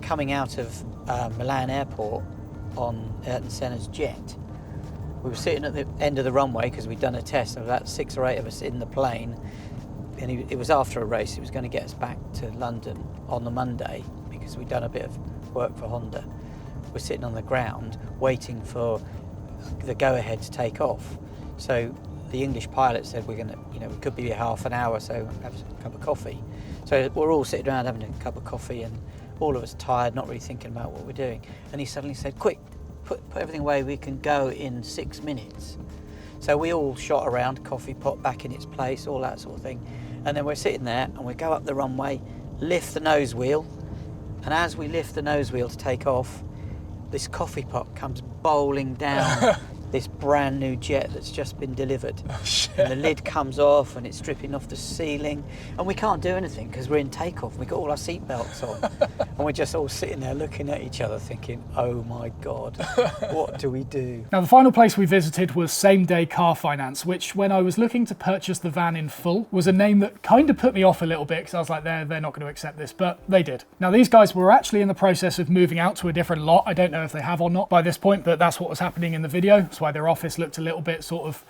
[SPEAKER 2] Coming out of Milan airport on Ayrton Senna's jet, we were sitting at the end of the runway because we'd done a test of about 6 or 8 of us in the plane, and it was after a race. He was going to get us back to London on the Monday because we'd done a bit of work for Honda. We're sitting on the ground waiting for the go-ahead to take off. So the English pilot said we're going to, you know, we could be here half an hour, so have a cup of coffee. So we're all sitting around having a cup of coffee and all of us tired, not really thinking about what we're doing. And he suddenly said, quick, put everything away, we can go in 6 minutes. So we all shot around, coffee pot back in its place, all that sort of thing. And then we're sitting there and we go up the runway, lift the nose wheel, and as we lift the nose wheel to take off, this coffee pot comes bowling down this brand new jet that's just been delivered.
[SPEAKER 1] Oh, shit.
[SPEAKER 2] And the lid comes off and it's dripping off the ceiling, and we can't do anything because we're in takeoff. We've got all our seat belts on and we're just all sitting there looking at each other thinking, oh my God, what do we do?
[SPEAKER 1] Now the final place we visited was Same Day Car Finance, which when I was looking to purchase the van in full was a name that kind of put me off a little bit because I was like, they're not going to accept this, but they did. Now these guys were actually in the process of moving out to a different lot. I don't know if they have or not by this point, but that's what was happening in the video. That's why their office looked a little bit sort of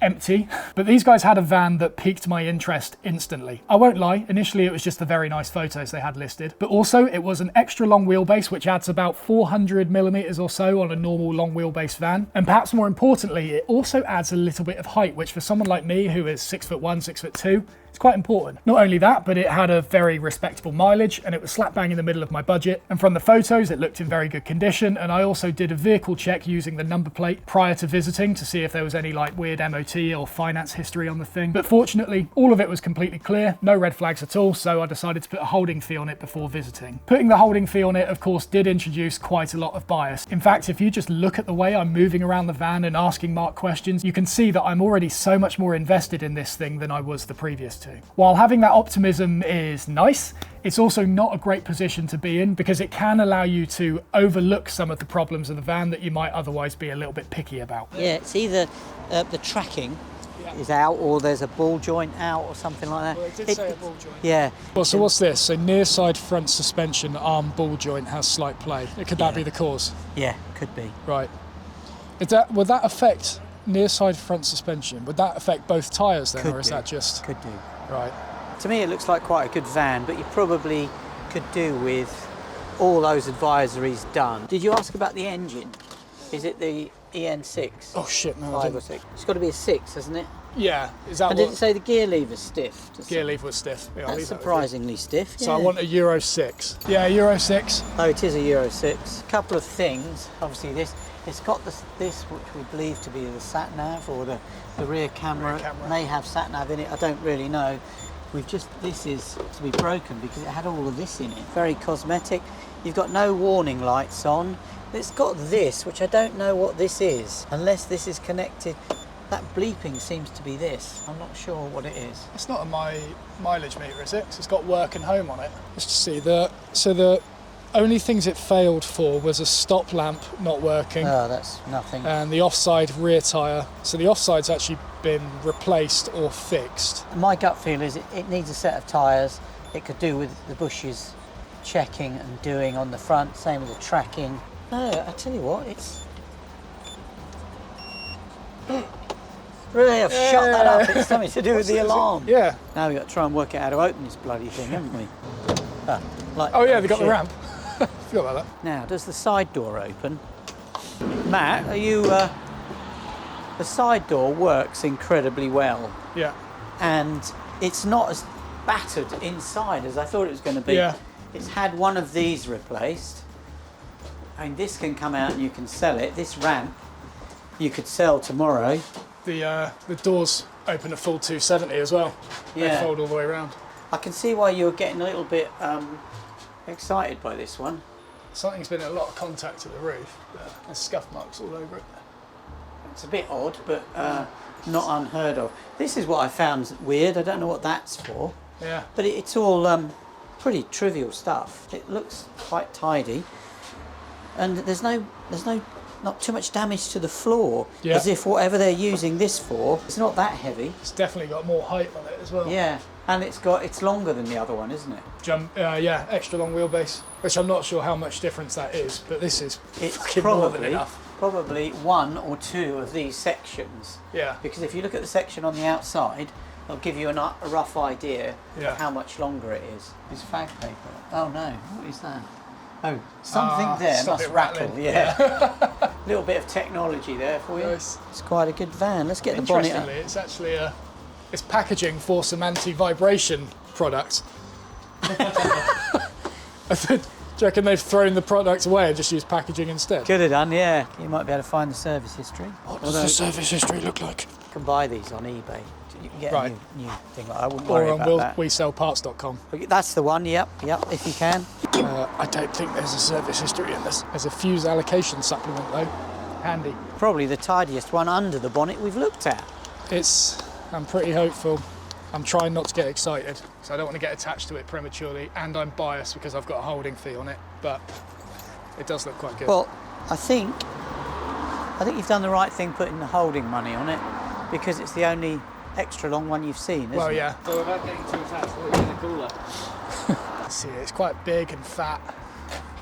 [SPEAKER 1] empty. But these guys had a van that piqued my interest instantly. I won't lie, initially it was just the very nice photos they had listed, but also it was an extra long wheelbase which adds about 400 millimeters or so on a normal long wheelbase van. And perhaps more importantly, it also adds a little bit of height, which for someone like me who is 6'1", 6'2", it's quite important. Not only that, but it had a very respectable mileage and it was slap bang in the middle of my budget. And from the photos, it looked in very good condition. And I also did a vehicle check using the number plate prior to visiting to see if there was any like weird MOT or finance history on the thing. But fortunately, all of it was completely clear, no red flags at all. So I decided to put a holding fee on it before visiting. Putting the holding fee on it, of course, did introduce quite a lot of bias. In fact, if you just look at the way I'm moving around the van and asking Mark questions, you can see that I'm already so much more invested in this thing than I was the previous two. While having that optimism is nice, it's also not a great position to be in because it can allow you to overlook some of the problems of the van that you might otherwise be a little bit picky about.
[SPEAKER 2] Yeah, it's either the tracking is out or there's a ball joint out or something like that.
[SPEAKER 1] Well, it did say a ball joint.
[SPEAKER 2] Yeah.
[SPEAKER 1] Well, so what's this? So near side front suspension arm ball joint has slight play. Could that be the cause?
[SPEAKER 2] Yeah, could be.
[SPEAKER 1] Right. Would that affect near side front suspension? Would that affect both tyres then, or is that just...
[SPEAKER 2] Could do.
[SPEAKER 1] Right.
[SPEAKER 2] To me, it looks like quite a good van, but you probably could do with all those advisories done. Did you ask about the engine? Is it the EN6?
[SPEAKER 1] Oh shit, no, I
[SPEAKER 2] 5 or
[SPEAKER 1] didn't.
[SPEAKER 2] 6? It's got to be a 6, hasn't it?
[SPEAKER 1] Yeah, is that
[SPEAKER 2] And
[SPEAKER 1] what...
[SPEAKER 2] did it say the gear lever's stiff?
[SPEAKER 1] Gear lever was stiff. Yeah, I'll
[SPEAKER 2] That's
[SPEAKER 1] leave that with you.
[SPEAKER 2] surprisingly stiff.
[SPEAKER 1] So I
[SPEAKER 2] yeah.
[SPEAKER 1] want a Euro 6. Yeah, Euro 6.
[SPEAKER 2] Oh, it is a Euro 6. A couple of things. Obviously, it's got this which we believe to be the sat nav or the rear camera. May have sat nav in it. I don't really know. This is to be broken because it had all of this in it. Very cosmetic. You've got no warning lights on. It's got this, which I don't know what this is, unless this is connected. That bleeping seems to be this. I'm not sure what it is.
[SPEAKER 1] It's not a mileage meter, is it? So it's got work and home on it. Let's just see. So the only things it failed for was a stop lamp not working.
[SPEAKER 2] Oh, that's nothing.
[SPEAKER 1] And the offside rear tyre. So the offside's actually been replaced or fixed.
[SPEAKER 2] My gut feel is it needs a set of tyres. It could do with the bushes checking and doing on the front, same with the tracking. No, I tell you what, it's... Really, I've shut that up. It's something to do with the alarm.
[SPEAKER 1] Yeah.
[SPEAKER 2] Now we've got to try and work out how to open this bloody thing, haven't we?
[SPEAKER 1] Oh yeah, they got the ramp. Forgot about that.
[SPEAKER 2] Now, does the side door open? Matt, are you... the side door works incredibly well.
[SPEAKER 1] Yeah.
[SPEAKER 2] And it's not as battered inside as I thought it was going to be.
[SPEAKER 1] Yeah.
[SPEAKER 2] It's had one of these replaced. I mean, this can come out and you can sell it. This ramp you could sell tomorrow.
[SPEAKER 1] The doors open a full 270 as well.
[SPEAKER 2] Yeah.
[SPEAKER 1] They fold all the way around.
[SPEAKER 2] I can see why you're getting a little bit excited by this one.
[SPEAKER 1] Something's been in a lot of contact to the roof. There's scuff marks all over it.
[SPEAKER 2] It's a bit odd, but not unheard of. This is what I found weird. I don't know what that's for.
[SPEAKER 1] Yeah.
[SPEAKER 2] But it's all pretty trivial stuff. It looks quite tidy. And there's not too much damage to the floor.
[SPEAKER 1] Yeah.
[SPEAKER 2] As if whatever they're using this for, it's not that heavy.
[SPEAKER 1] It's definitely got more height on it as well.
[SPEAKER 2] Yeah. And it's longer than the other one, isn't it?
[SPEAKER 1] Yeah, extra long wheelbase, which I'm not sure how much difference that is, but this is fucking more than enough.
[SPEAKER 2] Probably one or two of these sections.
[SPEAKER 1] Yeah.
[SPEAKER 2] Because if you look at the section on the outside, it'll give you a rough idea
[SPEAKER 1] Yeah.
[SPEAKER 2] of how much longer it is. It's fag paper. Oh no, what is that? Oh, something there
[SPEAKER 1] stop
[SPEAKER 2] must
[SPEAKER 1] it
[SPEAKER 2] rattle.
[SPEAKER 1] rattling.
[SPEAKER 2] Yeah. Little bit of technology there for you.
[SPEAKER 1] Nice.
[SPEAKER 2] It's quite a good van. Let's get the bonnet up.
[SPEAKER 1] Interestingly, it's actually it's packaging for some anti-vibration products. Do you reckon they've thrown the product away and just used packaging instead?
[SPEAKER 2] Could have done, yeah. You might be able to find the service history.
[SPEAKER 1] What does the service history look like?
[SPEAKER 2] You can buy these on eBay. You can get
[SPEAKER 1] Right.
[SPEAKER 2] a new thing. I wouldn't worry
[SPEAKER 1] Or on
[SPEAKER 2] about that.
[SPEAKER 1] WeSellParts.com.
[SPEAKER 2] That's the one, yep, if you can.
[SPEAKER 1] I don't think there's a service history in this. There's a fuse allocation supplement though. Handy.
[SPEAKER 2] Probably the tidiest one under the bonnet we've looked at.
[SPEAKER 1] I'm pretty hopeful. I'm trying not to get excited, so I don't want to get attached to it prematurely, and I'm biased because I've got a holding fee on it, but it does look quite good.
[SPEAKER 2] Well, I think you've done the right thing putting the holding money on it, because it's the only extra long one you've seen, isn't it?
[SPEAKER 1] Yeah.
[SPEAKER 2] So without getting too attached, what are you going to call it?
[SPEAKER 1] See, it's quite big and fat.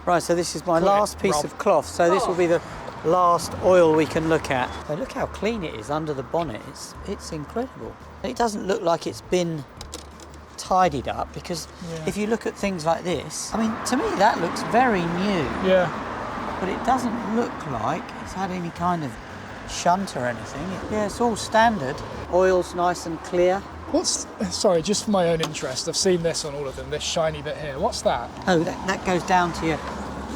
[SPEAKER 2] Right, so this is my
[SPEAKER 1] Call it
[SPEAKER 2] last piece
[SPEAKER 1] Rob.
[SPEAKER 2] of cloth, so this will be the last oil we can look at. So look how clean it is under the bonnet. It's incredible. It doesn't look like it's been tidied up, because if you look at things like this, I mean, to me that looks very new.
[SPEAKER 1] Yeah.
[SPEAKER 2] But it doesn't look like it's had any kind of shunt or anything. Yeah, it's all standard. Oil's nice and clear.
[SPEAKER 1] Sorry, just for my own interest, I've seen this on all of them, this shiny bit here. What's that?
[SPEAKER 2] Oh, that goes down to you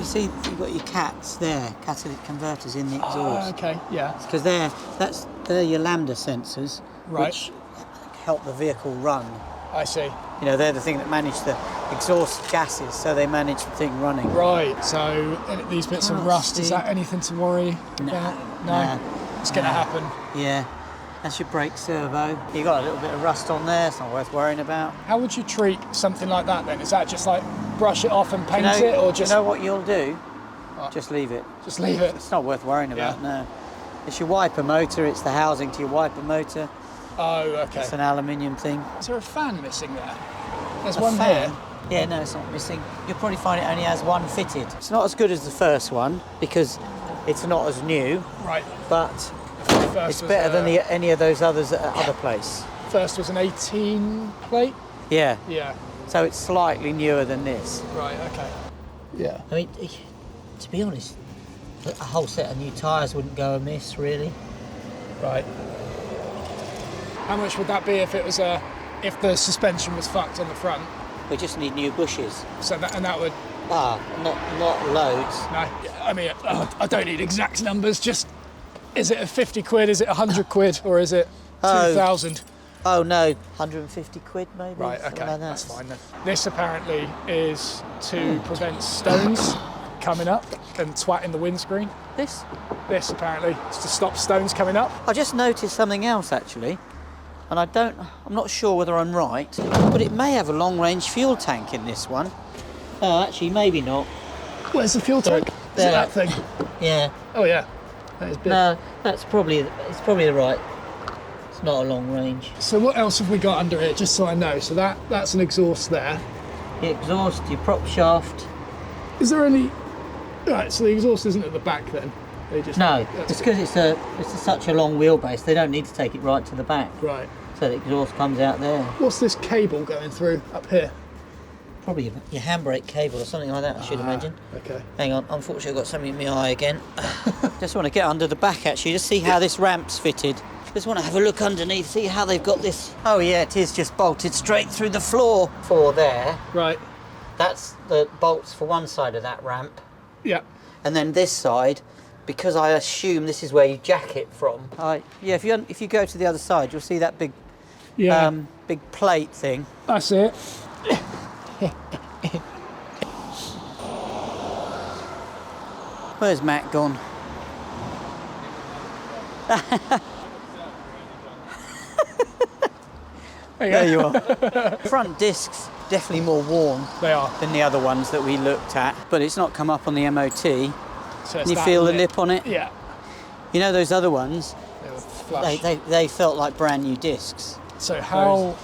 [SPEAKER 2] see, you've got your cats there, catalytic converters in the exhaust.
[SPEAKER 1] Okay, yeah.
[SPEAKER 2] Because they're your lambda sensors,
[SPEAKER 1] Right.
[SPEAKER 2] which help the vehicle run.
[SPEAKER 1] I see.
[SPEAKER 2] You know, they're the thing that manage the exhaust gases, so they manage the thing running.
[SPEAKER 1] Right, so these bits of
[SPEAKER 2] Can't
[SPEAKER 1] rust, is
[SPEAKER 2] see.
[SPEAKER 1] that anything to worry about? No. It's going to happen.
[SPEAKER 2] Yeah, that's your brake servo. You got a little bit of rust on there, it's not worth worrying about.
[SPEAKER 1] How would you treat something like that then? Is that just like brush it off and paint it, or just...
[SPEAKER 2] You know what you'll do?
[SPEAKER 1] What?
[SPEAKER 2] Just leave it.
[SPEAKER 1] Just leave it?
[SPEAKER 2] It's not worth worrying about,
[SPEAKER 1] Yeah.
[SPEAKER 2] no. It's your wiper motor, it's the housing to your wiper motor.
[SPEAKER 1] Oh, okay.
[SPEAKER 2] It's an aluminium thing.
[SPEAKER 1] Is there a fan missing there? There's
[SPEAKER 2] A
[SPEAKER 1] one
[SPEAKER 2] fan?
[SPEAKER 1] here.
[SPEAKER 2] Yeah, no, it's not missing. You'll probably find it only has one fitted. It's not as good as the first one because it's not as new,
[SPEAKER 1] Right.
[SPEAKER 2] but
[SPEAKER 1] First
[SPEAKER 2] it's
[SPEAKER 1] was,
[SPEAKER 2] better than any of those others at other place.
[SPEAKER 1] First was an 18 plate?
[SPEAKER 2] Yeah,
[SPEAKER 1] Yeah.
[SPEAKER 2] so it's slightly newer than this.
[SPEAKER 1] Right, okay. Yeah.
[SPEAKER 2] I mean, to be honest, a whole set of new tyres wouldn't go amiss, really.
[SPEAKER 1] Right. How much would that be if it was if the suspension was fucked on the front?
[SPEAKER 2] We just need new bushes.
[SPEAKER 1] So that would...
[SPEAKER 2] Not loads.
[SPEAKER 1] No, I mean, I don't need exact numbers, just... Is it a 50 quid, is it 100 quid, or is it 2,000?
[SPEAKER 2] Oh no, 150 quid maybe?
[SPEAKER 1] Right,
[SPEAKER 2] something
[SPEAKER 1] okay,
[SPEAKER 2] like that.
[SPEAKER 1] that's fine then. This apparently is to prevent stones coming up and twatting the windscreen.
[SPEAKER 2] This?
[SPEAKER 1] This apparently is to stop stones coming up.
[SPEAKER 2] I just noticed something else actually, and I'm not sure whether I'm right, but it may have a long-range fuel tank in this one. Oh, actually, maybe not.
[SPEAKER 1] Where's the fuel tank? Is it
[SPEAKER 2] There.
[SPEAKER 1] that thing?
[SPEAKER 2] Yeah.
[SPEAKER 1] Oh yeah, that is big.
[SPEAKER 2] No, it's probably the right. It's not a long range.
[SPEAKER 1] So what else have we got under it, just so I know? So that's an exhaust there.
[SPEAKER 2] The exhaust, your prop shaft.
[SPEAKER 1] Is there any... Right, so the exhaust isn't at the back then? They just...
[SPEAKER 2] No,
[SPEAKER 1] that's
[SPEAKER 2] it's because it's such a long wheelbase. They don't need to take it right to the back.
[SPEAKER 1] Right.
[SPEAKER 2] So the exhaust comes out there.
[SPEAKER 1] What's this cable going through up here?
[SPEAKER 2] Probably your handbrake cable or something like that, I should imagine.
[SPEAKER 1] Okay.
[SPEAKER 2] Hang on, unfortunately I've got something in my eye again. Just want to get under the back actually, just see how this ramp's fitted. Just want to have a look underneath, see how they've got this. Oh yeah, it is just bolted straight through the floor. For there.
[SPEAKER 1] Right.
[SPEAKER 2] That's the bolts for one side of that ramp.
[SPEAKER 1] Yeah.
[SPEAKER 2] And then this side, because I assume this is where you jack it from. Yeah, if you go to the other side, you'll see that big, big plate thing.
[SPEAKER 1] That's it.
[SPEAKER 2] Where's Matt gone? There you are. Front discs definitely more worn
[SPEAKER 1] They are.
[SPEAKER 2] than the other ones that we looked at, but it's not come up on the MOT.
[SPEAKER 1] So it's
[SPEAKER 2] You
[SPEAKER 1] that
[SPEAKER 2] feel the lip on it?
[SPEAKER 1] Yeah.
[SPEAKER 2] You know those other ones?
[SPEAKER 1] They were flush.
[SPEAKER 2] They felt like brand new discs.
[SPEAKER 1] So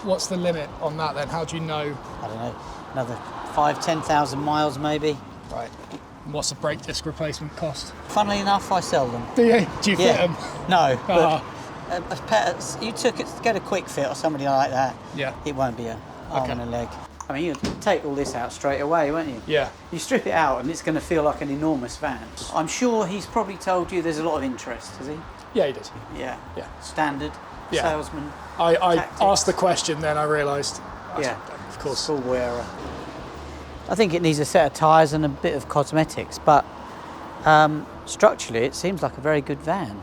[SPEAKER 1] what's the limit on that then? How do you know?
[SPEAKER 2] I don't know, another 10,000 miles maybe.
[SPEAKER 1] Right. And what's the brake disc replacement cost?
[SPEAKER 2] Funnily enough, I sell them.
[SPEAKER 1] Do you fit them?
[SPEAKER 2] No, but
[SPEAKER 1] Ah.
[SPEAKER 2] you get a quick fit or somebody like that.
[SPEAKER 1] Yeah.
[SPEAKER 2] It won't be a arm
[SPEAKER 1] Okay.
[SPEAKER 2] and a leg. I mean, you'd take all this out straight away, won't you?
[SPEAKER 1] Yeah.
[SPEAKER 2] You strip it out and it's going to feel like an enormous van. I'm sure he's probably told you there's a lot of interest, has he?
[SPEAKER 1] Yeah, he did.
[SPEAKER 2] Yeah.
[SPEAKER 1] Yeah.
[SPEAKER 2] Standard
[SPEAKER 1] Yeah.
[SPEAKER 2] salesman.
[SPEAKER 1] I
[SPEAKER 2] Tactics.
[SPEAKER 1] asked the question, then I realised.
[SPEAKER 2] Yeah.
[SPEAKER 1] Of course.
[SPEAKER 2] Schoolboy error. I think it needs a set of tyres and a bit of cosmetics, but structurally it seems like a very good van.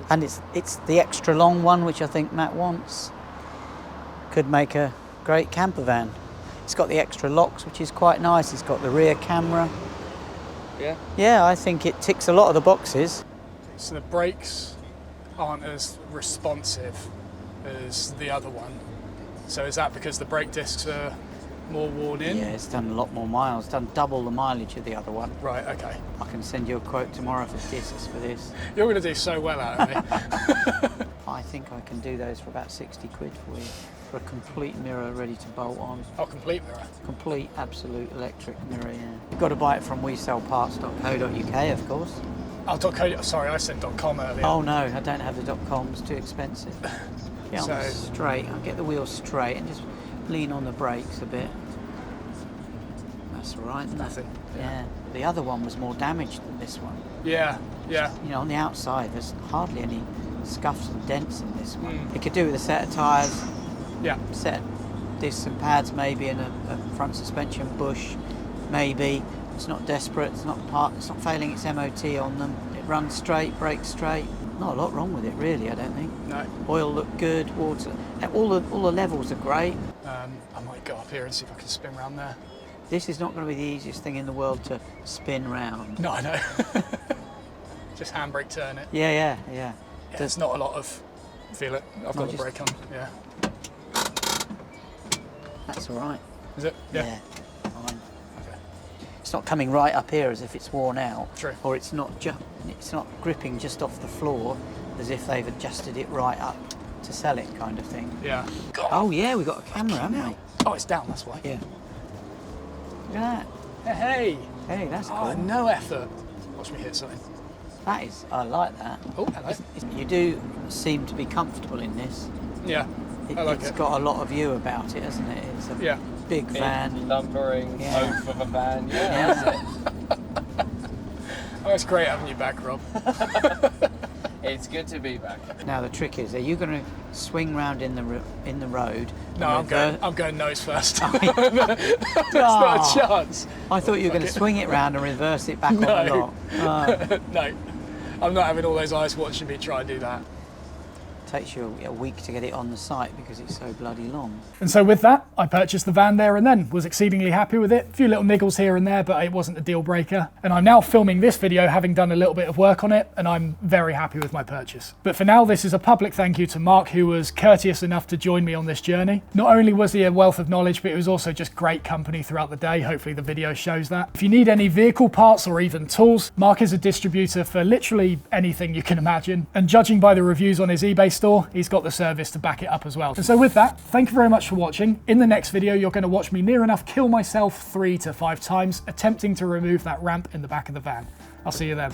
[SPEAKER 2] And it's the extra long one, which I think Matt wants. Could make a great camper van. It's got the extra locks, which is quite nice. It's got the rear camera.
[SPEAKER 3] Yeah.
[SPEAKER 2] Yeah, I think it ticks a lot of the boxes.
[SPEAKER 1] So the brakes aren't as responsive as the other one. So is that because the brake discs are more worn in?
[SPEAKER 2] Yeah, it's done a lot more miles. Done double the mileage of the other one.
[SPEAKER 1] Right, okay.
[SPEAKER 2] I can send you a quote tomorrow for discs for this.
[SPEAKER 1] You're going to do so well out of me.
[SPEAKER 2] I think I can do those for about 60 quid for you. For a complete mirror ready to bolt on.
[SPEAKER 1] Oh, complete mirror.
[SPEAKER 2] Complete, absolute electric mirror, yeah. You've got to buy it from WeSellParts.co.uk, of course.
[SPEAKER 1] Oh, sorry, I said .com earlier.
[SPEAKER 2] Oh no, I don't have the .com, it's too expensive. Get on straight, I'll get the wheels straight and just lean on the brakes a bit. That's all right, isn't
[SPEAKER 1] Nothing.
[SPEAKER 2] it? Yeah. The other one was more damaged than this one.
[SPEAKER 1] Yeah, yeah.
[SPEAKER 2] You know, on the outside, there's hardly any scuffs and dents in this one. It could do with a set of tyres,
[SPEAKER 1] Yeah.
[SPEAKER 2] set of discs and pads maybe, and a front suspension bush, maybe. It's not desperate, it's not failing its MOT on them. It runs straight, brakes straight. Not a lot wrong with it really, I don't think.
[SPEAKER 1] No.
[SPEAKER 2] Oil looked good, water, all the levels are great.
[SPEAKER 1] I might go up here and see if I can spin around there.
[SPEAKER 2] This is not going to be the easiest thing in the world to spin round.
[SPEAKER 1] No, I know. Just handbrake turn it.
[SPEAKER 2] Yeah.
[SPEAKER 1] Yeah, there's not a lot of feel it. I've got the
[SPEAKER 2] just-
[SPEAKER 1] brake on. Yeah.
[SPEAKER 2] That's all right.
[SPEAKER 1] Is it?
[SPEAKER 2] Yeah. Fine.
[SPEAKER 1] Okay.
[SPEAKER 2] It's not coming right up here as if it's worn out.
[SPEAKER 1] True.
[SPEAKER 2] Or it's not gripping just off the floor as if they've adjusted it right up to sell it, kind of thing.
[SPEAKER 1] Yeah.
[SPEAKER 2] Oh yeah, we've got a camera, haven't we?
[SPEAKER 1] Oh, it's down, that's why.
[SPEAKER 2] Yeah. Look at
[SPEAKER 1] Hey.
[SPEAKER 2] that. Hey, that's
[SPEAKER 1] Oh,
[SPEAKER 2] cool.
[SPEAKER 1] no effort. Watch me hit something.
[SPEAKER 2] That is, I like that.
[SPEAKER 1] Oh, hello.
[SPEAKER 2] You do seem to be comfortable in this.
[SPEAKER 1] Yeah. I like
[SPEAKER 2] It's
[SPEAKER 1] it.
[SPEAKER 2] got a lot of you about it, hasn't it? It's a
[SPEAKER 1] Yeah.
[SPEAKER 2] big van.
[SPEAKER 3] Lumbering,
[SPEAKER 2] Yeah.
[SPEAKER 3] oaf of a van. Yeah.
[SPEAKER 2] Yeah.
[SPEAKER 1] Oh, it's great having you back, Rob.
[SPEAKER 3] It's good to be back.
[SPEAKER 2] Now the trick is, are you going to swing round in the road?
[SPEAKER 1] No, I'm going nose first.
[SPEAKER 2] Oh,
[SPEAKER 1] That's not a chance.
[SPEAKER 2] I thought you were going to swing it round and reverse it back on the
[SPEAKER 1] No.
[SPEAKER 2] lot.
[SPEAKER 1] No. I'm not having all those eyes watching me try and do that.
[SPEAKER 2] Takes you a week to get it on the site because it's so bloody long.
[SPEAKER 1] And so with that, I purchased the van there and then, was exceedingly happy with it. A few little niggles here and there, but it wasn't a deal breaker. And I'm now filming this video having done a little bit of work on it, and I'm very happy with my purchase. But for now, this is a public thank you to Mark, who was courteous enough to join me on this journey. Not only was he a wealth of knowledge, but it was also just great company throughout the day. Hopefully the video shows that. If you need any vehicle parts or even tools, Mark is a distributor for literally anything you can imagine. And judging by the reviews on his eBay store, he's got the service to back it up as well. And so with that, thank you very much for watching. In the next video, you're going to watch me near enough kill myself 3 to 5 times attempting to remove that ramp in the back of the van. I'll see you then.